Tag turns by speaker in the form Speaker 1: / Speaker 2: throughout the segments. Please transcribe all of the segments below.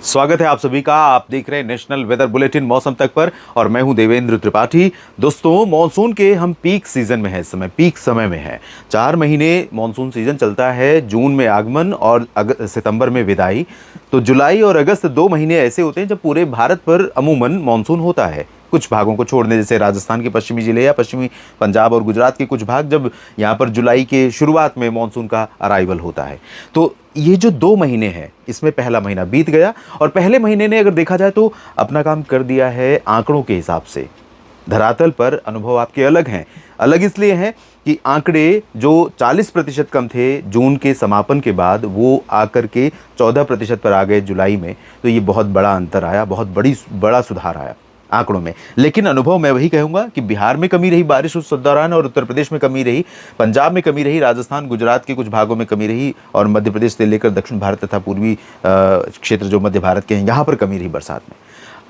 Speaker 1: स्वागत है आप सभी का। आप देख रहे हैं नेशनल वेदर बुलेटिन मौसम तक पर और मैं हूं देवेंद्र त्रिपाठी। दोस्तों, मॉनसून के हम पीक सीजन में है, इस समय पीक समय में है। 4 महीने मॉनसून सीजन चलता है। जून में आगमन और सितंबर में विदाई। तो जुलाई और अगस्त 2 महीने ऐसे होते हैं जब पूरे भारत पर अमूमन मॉनसून होता है। कुछ भागों को छोड़ने, जैसे राजस्थान के पश्चिमी जिले या पश्चिमी पंजाब और गुजरात के कुछ भाग, जब यहाँ पर जुलाई के शुरुआत में मॉनसून का अराइवल होता है। तो ये जो 2 महीने हैं, इसमें पहला महीना बीत गया और पहले महीने ने अगर देखा जाए तो अपना काम कर दिया है आंकड़ों के हिसाब से। धरातल पर अनुभव आपके अलग हैं। अलग इसलिए हैं कि आंकड़े जो 40% कम थे जून के समापन के बाद, वो आकर के 14% पर आ गए जुलाई में। तो ये बहुत बड़ा अंतर आया, बहुत बड़ा सुधार आया आंकड़ों में। लेकिन अनुभव मैं वही कहूंगा कि बिहार में कमी रही बारिश उस दौरान, और उत्तर प्रदेश में कमी रही, पंजाब में कमी रही, राजस्थान गुजरात के कुछ भागों में कमी रही, और मध्य प्रदेश से लेकर दक्षिण भारत तथा पूर्वी क्षेत्र जो मध्य भारत के हैं, यहाँ पर कमी रही बरसात में।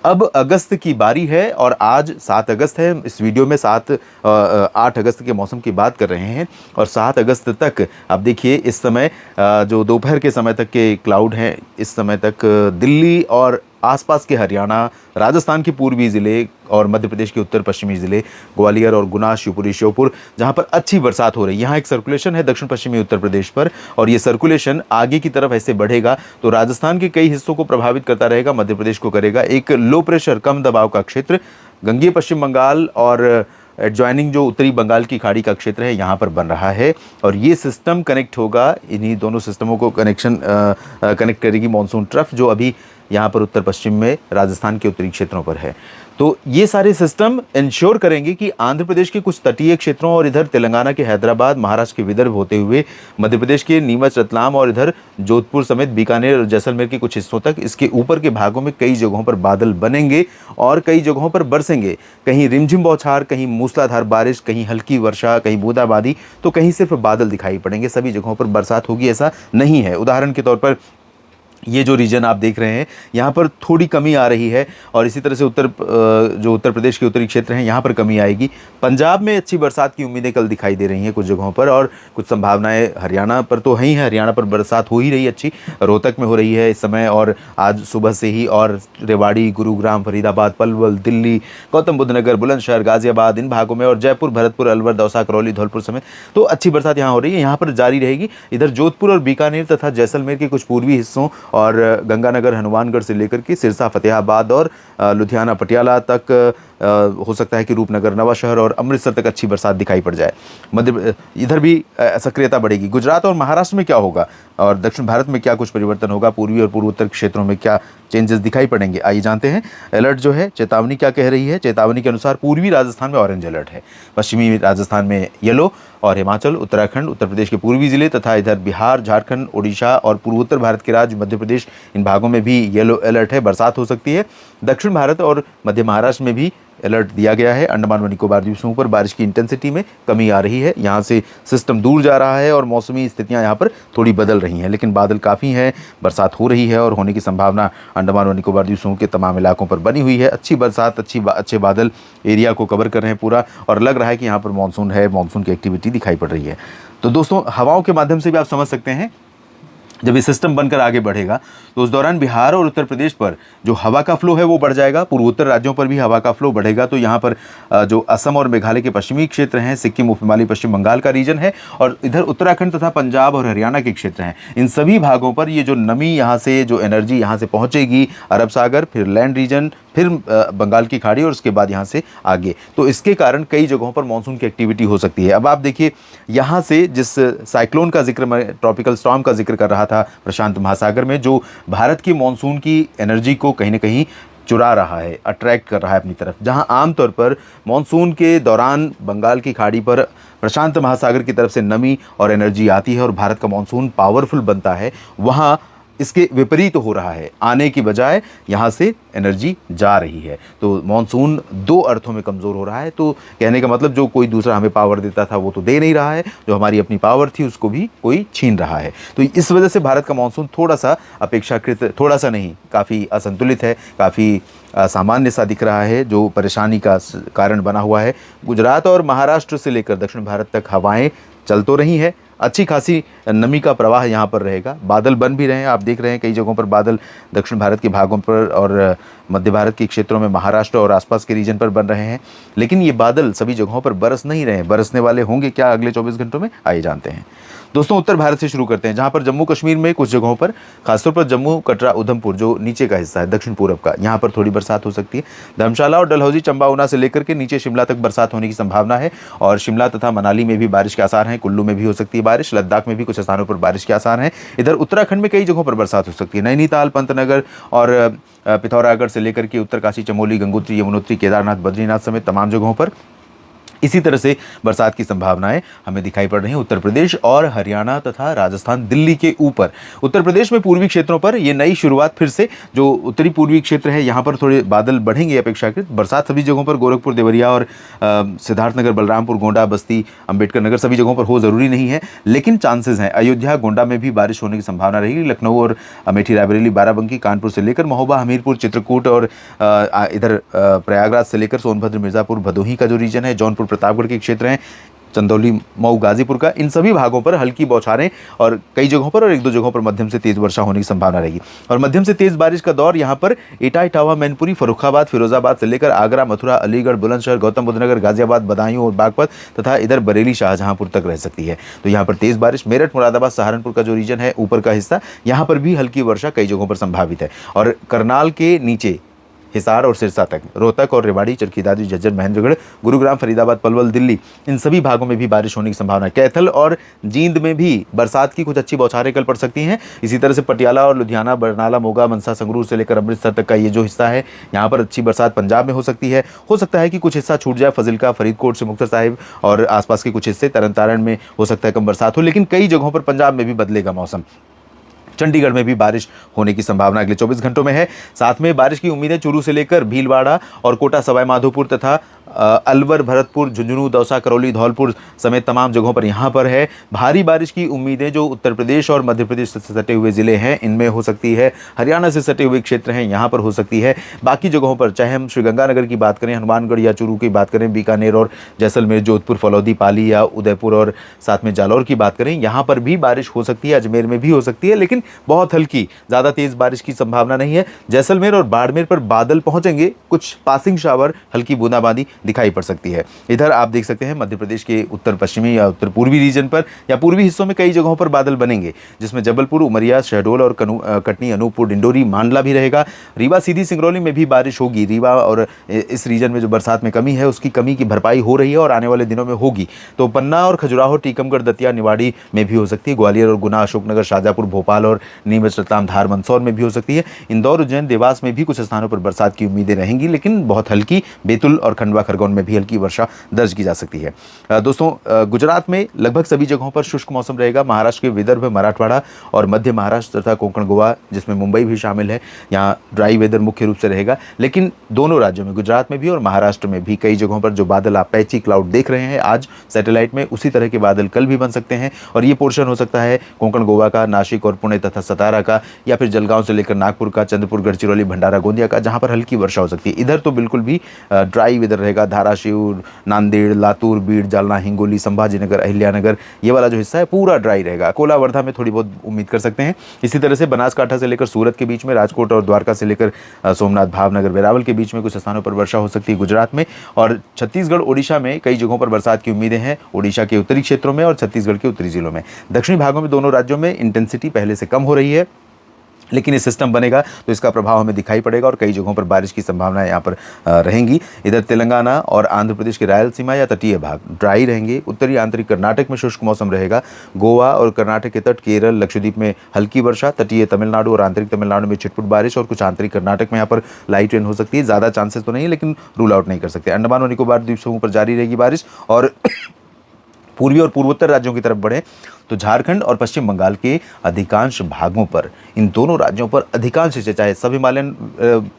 Speaker 1: अब अगस्त की बारी है और आज 7 अगस्त है। इस वीडियो में 8 अगस्त के मौसम की बात कर रहे हैं और 7 अगस्त तक आप देखिए, इस समय जो दोपहर के समय तक के क्लाउड हैं, इस समय तक दिल्ली और आसपास के हरियाणा, राजस्थान के पूर्वी ज़िले और मध्य प्रदेश के उत्तर पश्चिमी ज़िले, ग्वालियर और गुना, शिवपुरी, श्योपुर, जहां पर अच्छी बरसात हो रही है। यहाँ एक सर्कुलेशन है दक्षिण पश्चिमी उत्तर प्रदेश पर, और ये सर्कुलेशन आगे की तरफ ऐसे बढ़ेगा तो राजस्थान के कई हिस्सों को प्रभावित करता रहेगा, मध्य प्रदेश को करेगा। एक लो प्रेशर, कम दबाव का क्षेत्र गंगीय पश्चिम बंगाल और एडजॉइनिंग जो उत्तरी बंगाल की खाड़ी का क्षेत्र है, यहाँ पर बन रहा है। और ये सिस्टम कनेक्ट होगा, इन्हीं दोनों सिस्टमों को कनेक्ट करेगी मॉनसून ट्रफ, जो अभी यहाँ पर उत्तर पश्चिम में राजस्थान के उत्तरी क्षेत्रों पर है। तो ये सारे सिस्टम इंश्योर करेंगे कि आंध्र प्रदेश के कुछ तटीय क्षेत्रों और इधर तेलंगाना के हैदराबाद, महाराष्ट्र के विदर्भ होते हुए मध्य प्रदेश के नीमच, रतलाम और इधर जोधपुर समेत बीकानेर और जैसलमेर के कुछ हिस्सों तक, इसके ऊपर के भागों में कई जगहों पर बादल बनेंगे और कई जगहों पर बरसेंगे। कहीं रिमझिम बौछार, कहीं मूसलाधार बारिश, कहीं हल्की वर्षा, कहीं बूंदाबांदी, तो कहीं सिर्फ बादल दिखाई पड़ेंगे। सभी जगहों पर बरसात होगी ऐसा नहीं है। उदाहरण के तौर पर ये जो रीजन आप देख रहे हैं, यहाँ पर थोड़ी कमी आ रही है, और इसी तरह से जो उत्तर प्रदेश के उत्तरी क्षेत्र हैं, यहाँ पर कमी आएगी। पंजाब में अच्छी बरसात की उम्मीदें कल दिखाई दे रही हैं कुछ जगहों पर, और कुछ संभावनाएं हरियाणा पर तो है ही है। हरियाणा पर बरसात हो ही रही अच्छी, रोहतक में हो रही है इस समय और आज सुबह से ही, और रेवाड़ी, गुरुग्राम, फरीदाबाद, पलवल, दिल्ली, गौतम बुद्ध नगर, बुलंदशहर, गाजियाबाद, इन भागों में, और जयपुर, भरतपुर, अलवर, दौसा, करौली, धौलपुर समेत तो अच्छी बरसात यहाँ हो रही है, यहाँ पर जारी रहेगी। इधर जोधपुर और बीकानेर तथा जैसलमेर के कुछ पूर्वी हिस्सों और गंगानगर, हनुमानगढ़ से लेकर के सिरसा, फतेहाबाद और लुधियाना, पटियाला तक हो सकता है कि रूपनगर, नवाशहर और अमृतसर तक अच्छी बरसात दिखाई पड़ जाए। इधर भी सक्रियता बढ़ेगी। गुजरात और महाराष्ट्र में क्या होगा और दक्षिण भारत में क्या कुछ परिवर्तन होगा, पूर्वी और पूर्वोत्तर क्षेत्रों में क्या चेंजेस दिखाई पड़ेंगे, आइए जानते हैं। अलर्ट जो है, चेतावनी क्या कह रही है। चेतावनी के अनुसार पूर्वी राजस्थान में ऑरेंज अलर्ट है, पश्चिमी राजस्थान में येलो, और हिमाचल, उत्तराखंड, उत्तर प्रदेश के पूर्वी जिले तथा इधर बिहार, झारखंड, ओडिशा और पूर्वोत्तर भारत के राज्य मध्य प्रदेश, इन भागों में भी येलो अलर्ट है, बरसात हो सकती है। दक्षिण भारत और मध्य महाराष्ट्र में भी अलर्ट दिया गया है। अंडमान व निकोबार द्वीप समूह पर बारिश की इंटेंसिटी में कमी आ रही है। यहाँ से सिस्टम दूर जा रहा है और मौसमी स्थितियाँ यहाँ पर थोड़ी बदल रही हैं, लेकिन बादल काफ़ी हैं, बरसात हो रही है और होने की संभावना अंडमान व निकोबार द्वीप समूह के तमाम इलाकों पर बनी हुई है। अच्छी बरसात, अच्छे बादल एरिया को कवर कर रहे हैं पूरा, और लग रहा है कि यहाँ पर मानसून है, मानसून की एक्टिविटी दिखाई पड़ रही है। तो दोस्तों, हवाओं के माध्यम से भी आप समझ सकते हैं, जब ये सिस्टम बनकर आगे बढ़ेगा तो उस दौरान बिहार और उत्तर प्रदेश पर जो हवा का फ्लो है वो बढ़ जाएगा। पूर्वोत्तर राज्यों पर भी हवा का फ्लो बढ़ेगा। तो यहाँ पर जो असम और मेघालय के पश्चिमी क्षेत्र हैं, सिक्किम, उप हिमालय, पश्चिम बंगाल का रीजन है, और इधर उत्तराखंड तथा पंजाब और हरियाणा के क्षेत्र हैं, इन सभी भागों पर ये जो नमी, यहाँ से जो एनर्जी यहाँ से पहुँचेगी अरब सागर, फिर लैंड रीजन, फिर बंगाल की खाड़ी और उसके बाद यहाँ से आगे, तो इसके कारण कई जगहों पर मानसून की एक्टिविटी हो सकती है। अब आप देखिए, यहाँ से जिस साइक्लोन का जिक्र, मैं ट्रॉपिकल स्टॉर्म का जिक्र कर रहा था प्रशांत महासागर में, जो भारत की मानसून की एनर्जी को कहीं ना कहीं चुरा रहा है, अट्रैक्ट कर रहा है अपनी तरफ। जहां आमतौर पर मानसून के दौरान बंगाल की खाड़ी पर प्रशांत महासागर की तरफ से नमी और एनर्जी आती है और भारत का मानसून पावरफुल बनता है, वहां इसके विपरीत हो रहा है। आने की बजाय यहाँ से एनर्जी जा रही है। तो मानसून 2 अर्थों में कमज़ोर हो रहा है। तो कहने का मतलब, जो कोई दूसरा हमें पावर देता था वो तो दे नहीं रहा है, जो हमारी अपनी पावर थी उसको भी कोई छीन रहा है। तो इस वजह से भारत का मानसून थोड़ा सा अपेक्षाकृत, थोड़ा सा नहीं, काफ़ी असंतुलित है, काफ़ी सामान्य सा दिख रहा है, जो परेशानी का कारण बना हुआ है। गुजरात और महाराष्ट्र से लेकर दक्षिण भारत तक हवाएं चल तो रही हैं, अच्छी खासी नमी का प्रवाह यहाँ पर रहेगा। बादल बन भी रहे हैं, आप देख रहे हैं कई जगहों पर बादल दक्षिण भारत के भागों पर और मध्य भारत के क्षेत्रों में, महाराष्ट्र और आसपास के रीजन पर बन रहे हैं। लेकिन ये बादल सभी जगहों पर बरस नहीं रहे हैं। बरसने वाले होंगे क्या अगले 24 घंटों में, आइए जानते हैं। दोस्तों, उत्तर भारत से शुरू करते हैं, जहां पर जम्मू कश्मीर में कुछ जगहों पर, खासतौर पर जम्मू, कटरा, उधमपुर जो नीचे का हिस्सा है दक्षिण पूरब का, यहाँ पर थोड़ी बरसात हो सकती है। धर्मशाला और डलहौजी, चंबा, ऊना से लेकर के नीचे शिमला तक बरसात होने की संभावना है। और शिमला तथा मनाली में भी बारिश के आसार हैं। कुल्लू में भी हो सकती है बारिश। लद्दाख में भी कुछ स्थानों पर बारिश के आसार हैं। इधर उत्तराखंड में कई जगहों पर बरसात हो सकती है। नैनीताल, पंतनगर और पिथौरागढ़ से लेकर के उत्तरकाशी, चमोली, गंगोत्री, यमुनोत्री, केदारनाथ, बद्रीनाथ समेत तमाम जगहों पर इसी तरह से बरसात की संभावनाएं हमें दिखाई पड़ रही हैं। उत्तर प्रदेश और हरियाणा तथा राजस्थान, दिल्ली के ऊपर। उत्तर प्रदेश में पूर्वी क्षेत्रों पर ये नई शुरुआत फिर से, जो उत्तरी पूर्वी क्षेत्र है यहाँ पर थोड़े बादल बढ़ेंगे अपेक्षाकृत। बरसात सभी जगहों पर, गोरखपुर, देवरिया और सिद्धार्थनगर, बलरामपुर, गोंडा, बस्ती, अंबेडकर नगर सभी जगहों पर हो जरूरी नहीं है, लेकिन चांसेस हैं। अयोध्या, गोंडा में भी बारिश होने की संभावना रहेगी। लखनऊ और अमेठी, रायबरेली, बाराबंकी, कानपुर से लेकर महोबा, हमीरपुर, चित्रकूट और इधर प्रयागराज से लेकर सोनभद्र, मिर्जापुर, भदोही का जो रीजन है, जौनपुर, प्रतापगढ़ के क्षेत्र हैं, चंदौली, मऊ, गाजीपुर का, इन सभी भागों पर हल्की बौछारें और कई जगहों पर और एक दो जगहों पर मध्यम से तेज वर्षा होने की संभावना रहेगी। और मध्यम से तेज बारिश का दौर यहां पर एटा, इटावा, मैनपुरी, फर्रुखाबाद, फिरोजाबाद से लेकर आगरा, मथुरा, अलीगढ़, बुलंदशहर, गौतम बुद्ध नगर, गाजियाबाद, बदायूं और बागपत तथा इधर बरेली, शाहजहांपुर तक रह सकती है। तो यहाँ पर तेज बारिश। मेरठ, मुरादाबाद, सहारनपुर का जो रीजन है ऊपर का हिस्सा, यहाँ पर भी हल्की वर्षा कई जगहों पर संभावित है। और करनाल के नीचे हिसार और सिरसा तक, रोहतक और रेवाड़ी, चरखी दादरी, झज्जर, महेंद्रगढ़, गुरुग्राम, फरीदाबाद, पलवल, दिल्ली, इन सभी भागों में भी बारिश होने की संभावना है। कैथल और जींद में भी बरसात की कुछ अच्छी बौछारें कल पड़ सकती हैं। इसी तरह से पटियाला और लुधियाना, बरनाला, मोगा, मनसा, संगरूर से लेकर अमृतसर तक का ये जो हिस्सा है, यहाँ पर अच्छी बरसात पंजाब में हो सकती है। हो सकता है कि कुछ हिस्सा छूट जाए, फजिल्का, फरीदकोट से मुक्तसर साहिब और आसपास के कुछ हिस्से, तरन तारण में हो सकता है कम बरसात हो, लेकिन कई जगहों पर पंजाब में भी बदलेगा मौसम। चंडीगढ़ में भी बारिश होने की संभावना अगले 24 घंटों में है। साथ में बारिश की उम्मीदें चूरू से लेकर भीलवाड़ा और कोटा, सवाई माधोपुर तथा अलवर, भरतपुर, झुंझुनू, दौसा, करौली, धौलपुर समेत तमाम जगहों पर यहाँ पर है। भारी बारिश की उम्मीदें जो उत्तर प्रदेश और मध्य प्रदेश से सटे हुए ज़िले हैं इनमें हो सकती है। हरियाणा से सटे हुए क्षेत्र हैं यहाँ पर हो सकती है। बाकी जगहों पर, चाहे हम श्रीगंगानगर की बात करें, हनुमानगढ़ या चूरू की बात करें, बीकानेर और जैसलमेर, जोधपुर, फलौदी, पाली या उदयपुर और साथ में जालौर की बात करें, यहाँ पर भी बारिश हो सकती है। अजमेर में भी हो सकती है, लेकिन बहुत हल्की, ज़्यादा तेज़ बारिश की संभावना नहीं है। जैसलमेर और बाड़मेर पर बादल पहुँचेंगे, कुछ पासिंग शावर, हल्की बूंदाबांदी दिखाई पड़ सकती है। इधर आप देख सकते हैं मध्य प्रदेश के उत्तर पश्चिमी या उत्तर पूर्वी रीजन पर या पूर्वी हिस्सों में कई जगहों पर बादल बनेंगे, जिसमें जबलपुर, उमरिया, शहडोल और कटनी, अनूपपुर, डिंडोरी, मांडला भी रहेगा। रीवा, सीधी, सिंगरौली में भी बारिश होगी। रीवा और इस रीजन में जो बरसात में कमी है उसकी कमी की भरपाई हो रही है और आने वाले दिनों में होगी। तो पन्ना और खजुराहो, टीकमगढ़, दतिया, निवाड़ी में भी हो सकती है। ग्वालियर और गुना, अशोकनगर, शाजापुर, भोपाल और नीमच, रतलाम, धार, मंदसौर में भी हो सकती है। इंदौर, उज्जैन, देवास में भी कुछ स्थानों पर बरसात की उम्मीदें रहेंगी, लेकिन बहुत हल्की। बैतूल और खंडवा, खरगोन में भी हल्की वर्षा दर्ज की जा सकती है। दोस्तों, गुजरात में लगभग सभी जगहों पर शुष्क मौसम रहेगा। महाराष्ट्र के विदर्भ, मराठवाड़ा और मध्य महाराष्ट्र तथा कोंकण, गोवा, जिसमें मुंबई भी शामिल है, यहाँ ड्राई वेदर मुख्य रूप से रहेगा। लेकिन दोनों राज्यों में, गुजरात में भी और महाराष्ट्र में भी कई जगहों पर जो बादल आप पैची क्लाउड देख रहे हैं आज सैटेलाइट में, उसी तरह के बादल कल भी बन सकते हैं। और ये पोर्शन हो सकता है कोंकण, गोवा का, नासिक और पुणे तथा सतारा का, या फिर जलगांव से लेकर नागपुर का, चंद्रपुर, गढ़चिरौली, भंडारा, गोंदिया का, जहाँ पर हल्की वर्षा हो सकती है। इधर तो बिल्कुल भी ड्राई वेदर रहेगा। धाराशिव, नांदेड़, लातूर, बीड़, जालना, हिंगोली, संभाजीनगर, अहिल्यानगर, ये वाला जो हिस्सा है पूरा ड्राई रहेगा। कोला, वर्धा में थोड़ी बहुत उम्मीद कर सकते हैं। इसी तरह से बनासकांठा से लेकर सूरत के बीच में, राजकोट और द्वारका से लेकर सोमनाथ, भावनगर, वेरावल के बीच में कुछ स्थानों पर वर्षा हो सकती है गुजरात में। और छत्तीसगढ़, ओडिशा में कई जगहों पर बरसात की उम्मीदें हैं, ओडिशा के उत्तरी क्षेत्रों में और छत्तीसगढ़ के उत्तरी जिलों में। दक्षिणी भागों में दोनों राज्यों में इंटेंसिटी पहले से कम हो रही है, लेकिन ये सिस्टम बनेगा तो इसका प्रभाव हमें दिखाई पड़ेगा और कई जगहों पर बारिश की संभावनाएं यहाँ पर रहेंगी। इधर तेलंगाना और आंध्र प्रदेश के रायलसीमा या तटीय भाग ड्राई रहेंगे। उत्तरी आंतरिक कर्नाटक में शुष्क मौसम रहेगा। गोवा और कर्नाटक के तट, केरल, लक्षद्वीप में हल्की वर्षा, तटीय तमिलनाडु और आंतरिक तमिलनाडु में छिटपुट बारिश और कुछ आंतरिक कर्नाटक में यहाँ पर लाइट रेन हो सकती है। ज़्यादा चांसेस तो नहीं, लेकिन रूल आउट नहीं कर सकते। अंडमान और निकोबार द्वीप समूह पर जारी रहेगी बारिश। और पूर्वी और पूर्वोत्तर राज्यों की तरफ बढ़े तो झारखंड और पश्चिम बंगाल के अधिकांश भागों पर, इन दोनों राज्यों पर अधिकांश से, चाहे सब हिमालयन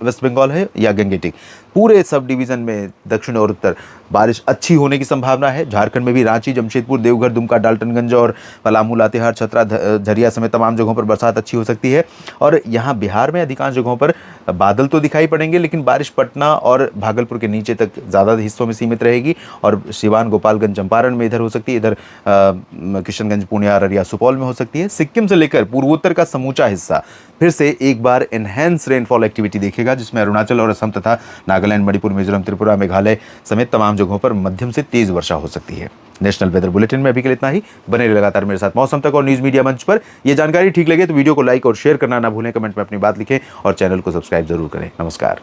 Speaker 1: वेस्ट बंगाल है या गंगेटिक, पूरे सब डिवीज़न में दक्षिण और उत्तर बारिश अच्छी होने की संभावना है। झारखंड में भी रांची, जमशेदपुर, देवघर, दुमका, डाल्टनगंज और पलामू, लातेहार, छतरा, झरिया समेत तमाम जगहों पर बरसात अच्छी हो सकती है। और यहाँ बिहार में अधिकांश जगहों पर बादल तो दिखाई पड़ेंगे, लेकिन बारिश पटना और भागलपुर के नीचे तक ज़्यादा हिस्सों में सीमित रहेगी। और सिवान, गोपालगंज, चंपारण में इधर हो सकती है। इधर किशनगंज, पूर्णिया, अररिया, सुपौल में हो सकती है। सिक्किम से लेकर पूर्वोत्तर का समूचा हिस्सा फिर से एक बार एनहेंस रेनफॉल एक्टिविटी देखेगा, जिसमें अरुणाचल और असम तथा नागालैंड, मणिपुर, मिजोरम, त्रिपुरा, मेघालय समेत तमाम जगहों पर मध्यम से तेज वर्षा हो सकती है। नेशनल वेदर बुलेटिन में अभी के लिए इतना ही। बने रहिए लगातार मेरे साथ मौसम तक और न्यूज मीडिया मंच पर। यह जानकारी ठीक लगे तो वीडियो को लाइक और शेयर करना ना भूलें, कमेंट में अपनी बात लिखें और चैनल को सब्सक्राइब जरूर करें। नमस्कार।